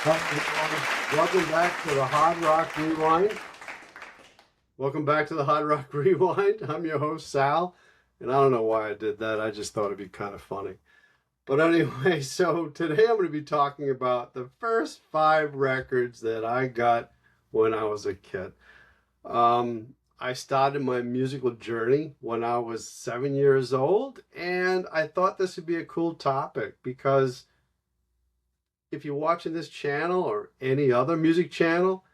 Welcome back to the Hard Rock Rewind. Welcome back to the Hard Rock Rewind. I'm your host, Sal, and I don't know why I did that. I just thought it'd be kind of funny. But anyway, so today I'm going to be talking about the first 5 records that I got when I was a kid. I started my musical journey when I was 7 years old, and I thought this would be a cool topic because if you're watching this channel or any other music channel,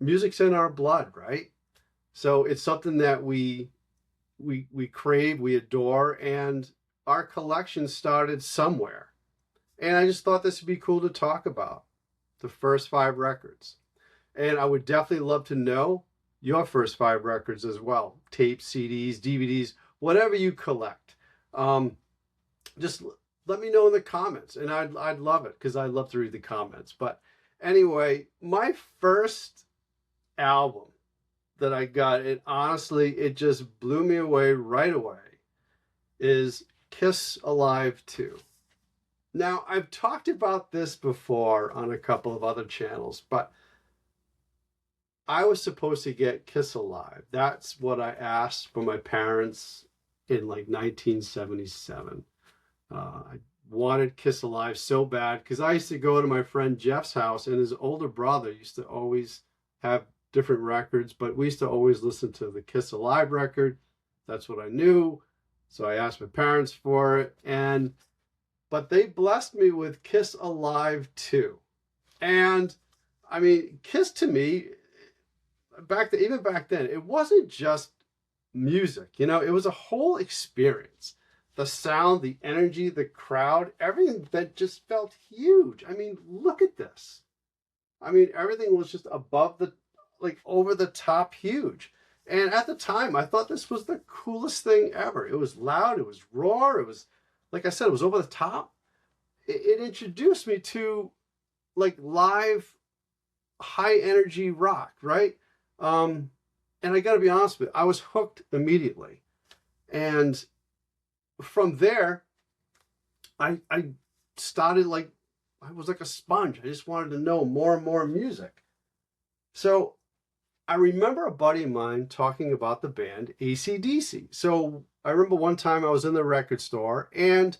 music's in our blood, right? So it's something that we crave, we adore, and our collection started somewhere. And I just thought this would be cool to talk about, the first 5 records. And I would definitely love to know your first 5 records as well. Tapes, CDs, DVDs, whatever you collect. Just let me know in the comments, and I'd love it because I love to read the comments. But anyway, my first album that I got, and honestly, it just blew me away right away, is Kiss Alive 2. Now, I've talked about this before on a couple of other channels, but I was supposed to get Kiss Alive. That's what I asked for my parents in like 1977. I wanted Kiss Alive so bad because I used to go to my friend Jeff's house, and his older brother used to always have different records, but we used to always listen to the Kiss Alive record. That's what I knew. So I asked my parents for it, but they blessed me with Kiss Alive 2. And I mean, Kiss to me, even back then, it wasn't just music, it was a whole experience. The sound, the energy, the crowd, everything that just felt huge. I mean, look at this. I mean, everything was just over the top huge. And at the time, I thought this was the coolest thing ever. It was loud, it was raw, it was, like I said, it was over the top. It introduced me to like live, high energy rock, right? And I gotta be honest with you, I was hooked immediately. And from there, I started I was like a sponge. I just wanted to know more and more music. So I remember a buddy of mine talking about the band AC/DC. So I remember one time I was in the record store and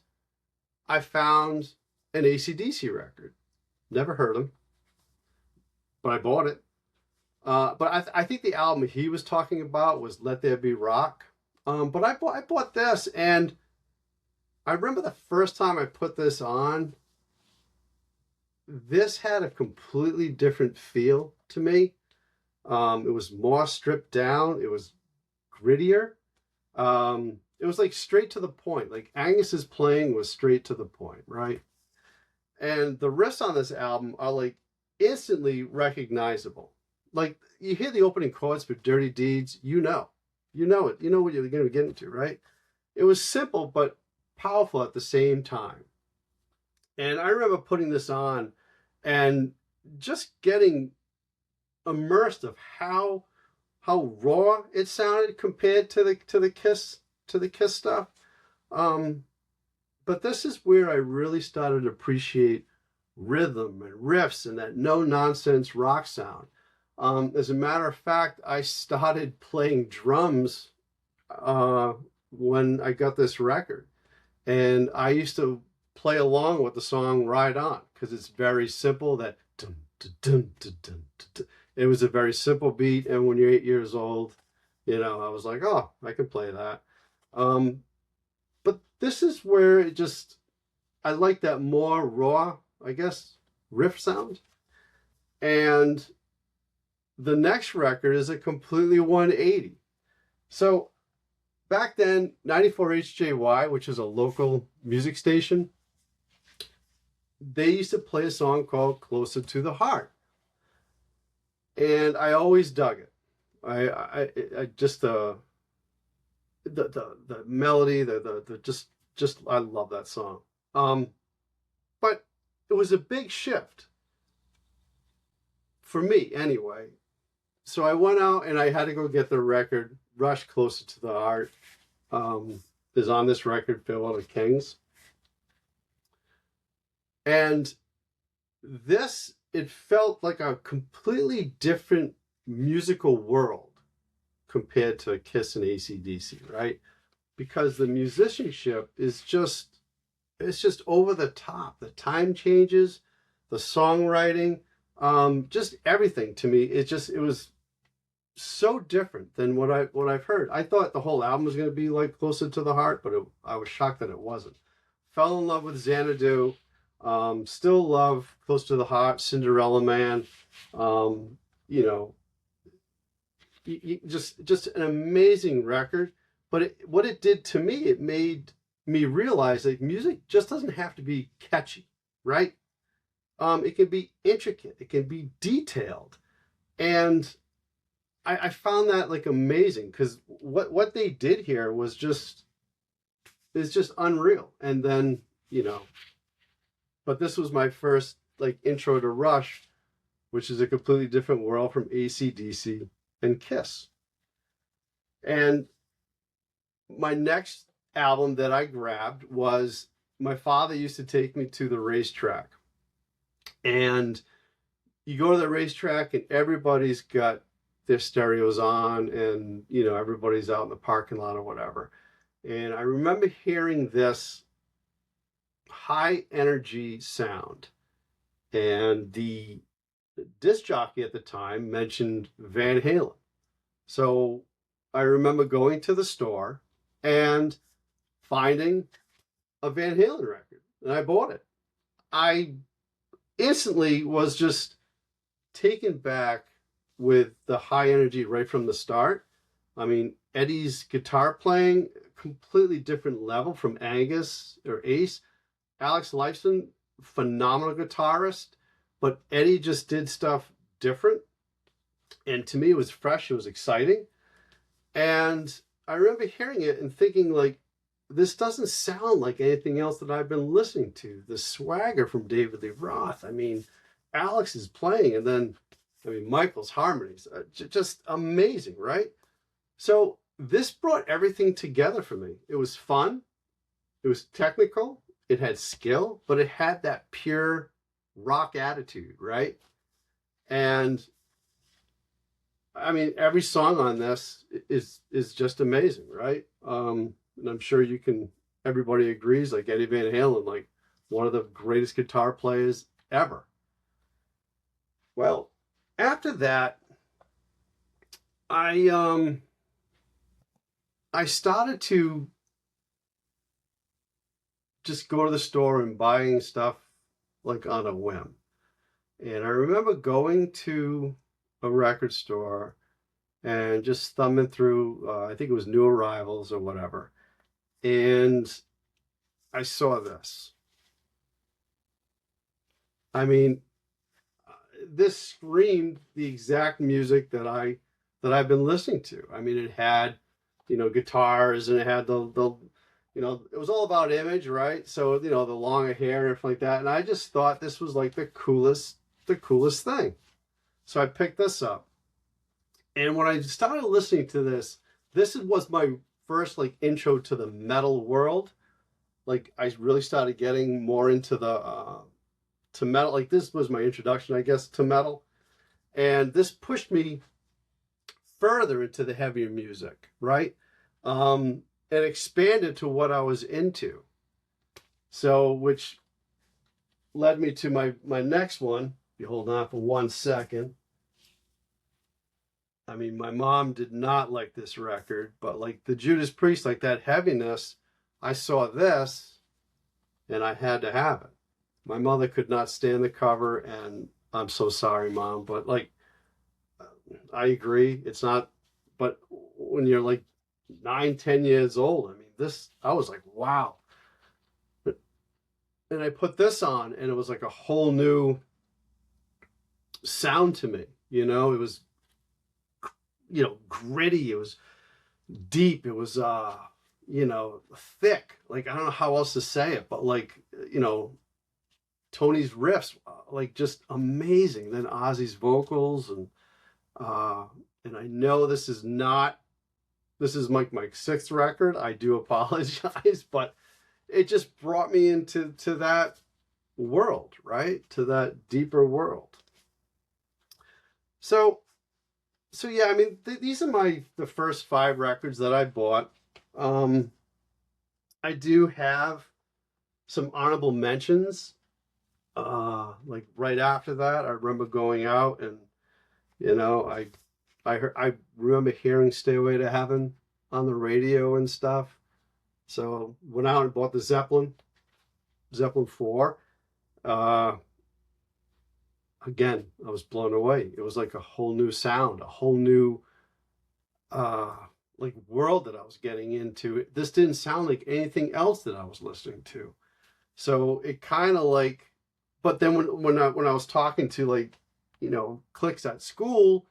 I found an AC/DC record. Never heard them, but I bought it. But I think the album he was talking about was Let There Be Rock. But I bought this, and I remember the first time I put this on, this had a completely different feel to me. It was more stripped down. It was grittier. It was like straight to the point. Like Angus's playing was straight to the point, right? And the riffs on this album are like instantly recognizable. Like you hear the opening chords for Dirty Deeds, you know it. You know what you're going to get into, right? It was simple, but powerful at the same time. And I remember putting this on and just getting immersed of how raw it sounded compared to the Kiss stuff. But this is where I really started to appreciate rhythm and riffs and that no nonsense rock sound. As a matter of fact, I started playing drums when I got this record. And I used to play along with the song Ride On because it's very simple. That dun, dun, dun, dun, dun, dun. It was a very simple beat. And when you're 8 years old, I was like, oh, I can play that. But this is where I like that more raw, I guess, riff sound. And the next record is a completely 180. So back then, 94 HJY, which is a local music station, they used to play a song called Closer to the Heart. And I always dug it. I just the melody, just I love that song. But it was a big shift for me anyway. So I went out and I had to go get the record, Rush Closer to the Heart. Is on this record, Farewell to Kings. And this it felt like a completely different musical world compared to Kiss and AC/DC, right? Because the musicianship is just, it's just over the top. The time changes, the songwriting, just everything to me. It was so different than what I've heard. I thought the whole album was going to be like closer to the heart, but I was shocked that it wasn't. Fell in love with Xanadu. Still love Close to the Heart, Cinderella Man. You know, just an amazing record. But what it did to me, it made me realize that music just doesn't have to be catchy, right? It can be intricate, it can be detailed, and I found that like amazing because what they did here was just is just unreal. And then but this was my first like intro to Rush, which is a completely different world from AC/DC and Kiss. And my next album that I grabbed was, my father used to take me to the racetrack. And you go to the racetrack and everybody's got their stereos on, and everybody's out in the parking lot or whatever. And I remember hearing this high energy sound, and the disc jockey at the time mentioned Van Halen. So I remember going to the store and finding a Van Halen record, and I bought it. I instantly was just taken back with the high energy right from the start. I mean, Eddie's guitar playing, completely different level from Angus or Ace. Alex Lifeson, phenomenal guitarist, but Eddie just did stuff different. And to me, it was fresh, it was exciting. And I remember hearing it and thinking, like, this doesn't sound like anything else that I've been listening to. The swagger from David Lee Roth. I mean, Alex is playing, and then, Michael's harmonies, just amazing, right? So this brought everything together for me. It was fun. It was technical. It had skill, but it had that pure rock attitude, right? And every song on this is just amazing, right? And I'm sure everybody agrees, like Eddie Van Halen, like one of the greatest guitar players ever. Well, after that, I started to just go to the store and buying stuff like on a whim. And I remember going to a record store and just thumbing through, I think it was New Arrivals or whatever. And I saw this. This screamed the exact music that I've been listening to. It had, guitars, and it had the it was all about image, right? So, the longer hair and everything like that. And I just thought this was like the coolest thing. So I picked this up. And when I started listening to this was my first like intro to the metal world. Like I really started getting more into the to metal. Like this was my introduction, I guess, to metal. And this pushed me further into the heavier music, right? And expanded to what I was into. So, which led me to my next one. You hold on for 1 second. My mom did not like this record, but like the Judas Priest, like that heaviness, I saw this and I had to have it. My mother could not stand the cover, and I'm so sorry, Mom, but like, I agree. It's not, but when you're like 9, 10 years old, I was like, wow. And I put this on, and it was like a whole new sound to me. It was, gritty. It was deep. It was, thick. Like, I don't know how else to say it, but like, Tony's riffs, like just amazing. Then Ozzy's vocals, and I know this is my 6th record. I do apologize, but it just brought me into that world, right? To that deeper world. So yeah, I mean, these are the first 5 records that I bought. I do have some honorable mentions. Like right after that, I remember going out and, you know, I remember hearing "Stay Away to Heaven" on the radio and stuff. So went out and bought the Zeppelin 4. Uh, Again, I was blown away. It was like a whole new sound, a whole new uh like world that I was getting into. This didn't sound like anything else that I was listening to. So it kind of like, but then when I was talking to, like, you know, cliques at school,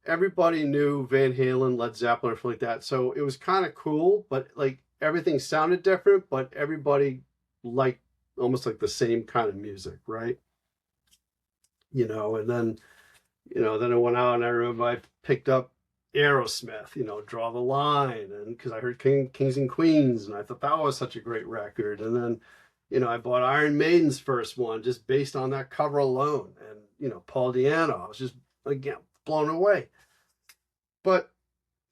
everybody knew Van Halen, Led Zeppelin, or something like that. So it was kind of cool, but like everything sounded different, but everybody liked almost like the same kind of music, right? You know, and then, you know, then I went out and I remember I picked up Aerosmith, you know, Draw the Line, and because I heard Kings and Queens, and I thought that was such a great record. And then, you know, I bought Iron Maiden's first one just based on that cover alone, and, you know, Paul Di'Anno. I was just, again, blown away. But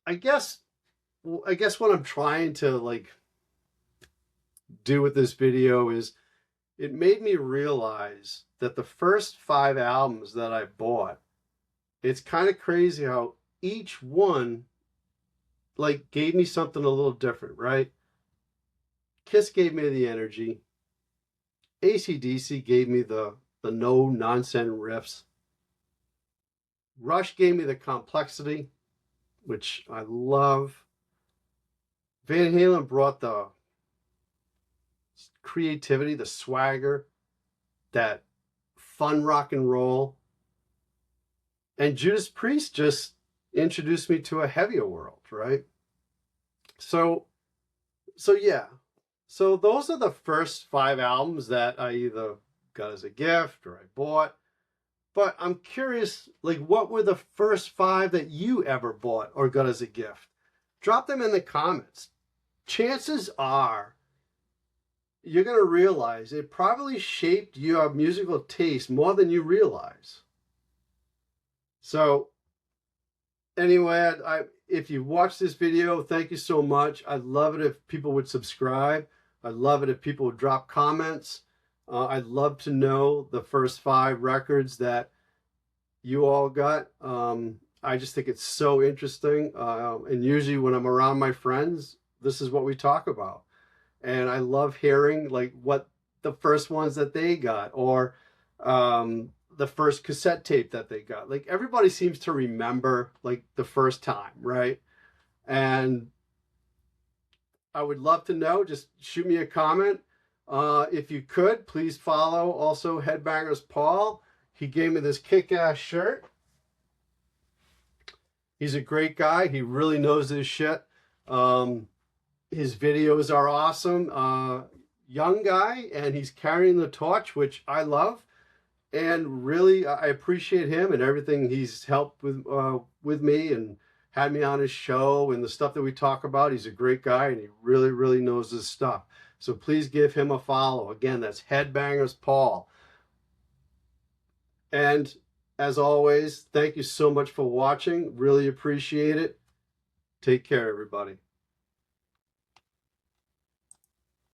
I guess what I'm trying to like do with this video is it made me realize that the first 5 albums that I bought, it's kind of crazy how each one like gave me something a little different, right? Kiss gave me the energy. AC/DC gave me the no nonsense riffs. Rush gave me the complexity, which I love. Van Halen brought the creativity, the swagger, that fun rock and roll. And Judas Priest just introduced me to a heavier world, right? So yeah. So those are the first 5 albums that I either got as a gift or I bought. But I'm curious, like, what were the first 5 that you ever bought or got as a gift? Drop them in the comments. Chances are you're going to realize it probably shaped your musical taste more than you realize. So anyway, if you watched this video, thank you so much. I'd love it if people would subscribe. I'd love it if people would drop comments. I'd love to know the first 5 records that you all got. I just think it's so interesting. And usually when I'm around my friends, this is what we talk about. And I love hearing like what the first ones that they got, or the first cassette tape that they got. Like everybody seems to remember like the first time, right? And I would love to know. Just shoot me a comment. If you could, please follow also Headbangers Paul. He gave me this kick-ass shirt. He's a great guy. He really knows his shit. His videos are awesome. Young guy, and he's carrying the torch, which I love. And really, I appreciate him and everything he's helped with me and had me on his show and the stuff that we talk about. He's a great guy, and he really, really knows his stuff. So please give him a follow. Again, that's Headbangers Paul. And as always, thank you so much for watching. Really appreciate it. Take care, everybody.